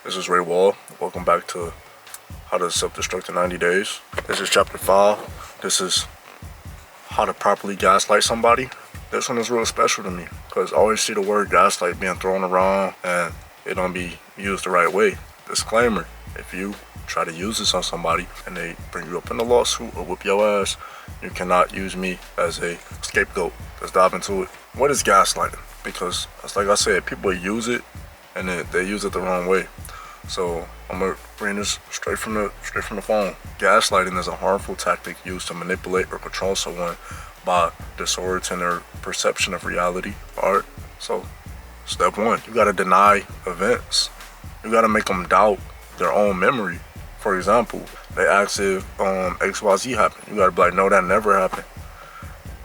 This is Ray Wall. Welcome back to How to Self-Destruct in 90 Days. This is chapter 5. This is how to properly gaslight somebody. This one is real special to me because I always see the word gaslight being thrown around and it don't be used the right way. Disclaimer, if you try to use this on somebody and they bring you up in a lawsuit or whoop your ass, you cannot use me as a scapegoat. Let's dive into it. What is gaslighting? Because, like I said, people use it and they use it the wrong way. So I'm gonna bring this straight from the phone. Gaslighting is a harmful tactic used to manipulate or control someone by distorting their perception of reality. Alright, so step one, you gotta deny events. You gotta make them doubt their own memory. For example, they ask if XYZ happened. You gotta be like, no, that never happened.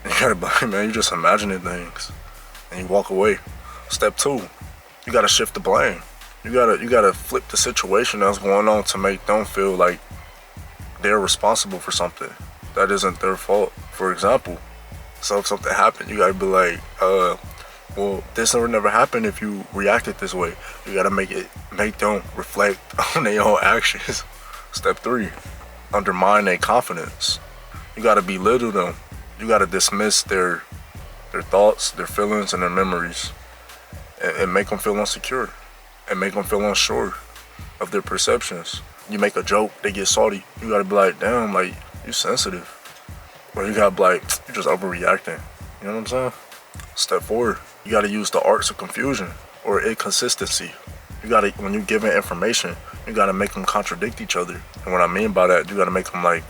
And you gotta be like, man, you just imagining things, and you walk away. Step two, you gotta shift the blame. You gotta flip the situation that's going on to make them feel like they're responsible for something that isn't their fault. For example, so if something happened, you gotta be like, well, this never happened if you reacted this way. You gotta make them reflect on their own actions. Step three, undermine their confidence. You gotta belittle them. You gotta dismiss their thoughts, their feelings, and their memories, and make them feel insecure, and make them feel unsure of their perceptions. You make a joke, they get salty. You gotta be like, damn, like, you sensitive. Or you gotta be like, you're just overreacting. You know what I'm saying? Step four, you gotta use the arts of confusion or inconsistency. You gotta, when you're giving information, you gotta make them contradict each other. And what I mean by that, you gotta make them like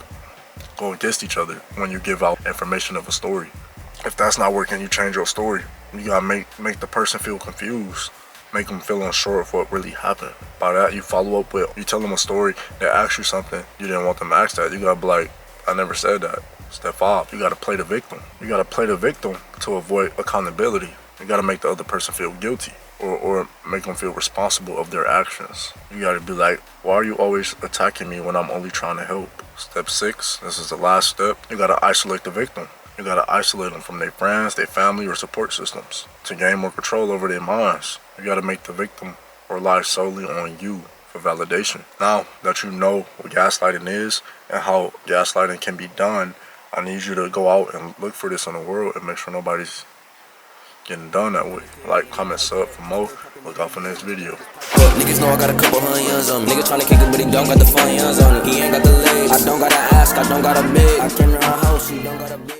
go against each other when you give out information of a story. If that's not working, you change your story. You gotta make the person feel confused, make them feel unsure of what really happened. By that, you follow up with, you tell them a story, they ask you something, you didn't want them to ask that. You gotta be like, I never said that. Step five, you gotta play the victim. You gotta play the victim to avoid accountability. You gotta make the other person feel guilty or make them feel responsible of their actions. You gotta be like, why are you always attacking me when I'm only trying to help? Step six, this is the last step, you gotta isolate the victim. You gotta isolate them from their friends, their family, or support systems to gain more control over their minds. You gotta make the victim rely solely on you for validation. Now that you know what gaslighting is and how gaslighting can be done, I need you to go out and look for this in the world and make sure nobody's getting done that way. Like, comment, sub for more. Look out for next video. Niggas know I got a couple $100 on me. Niggas tryna kick it, but he don't got the funds on him. He ain't got the legs. I don't gotta ask, I don't gotta beg. I came to her house, she don't gotta beg.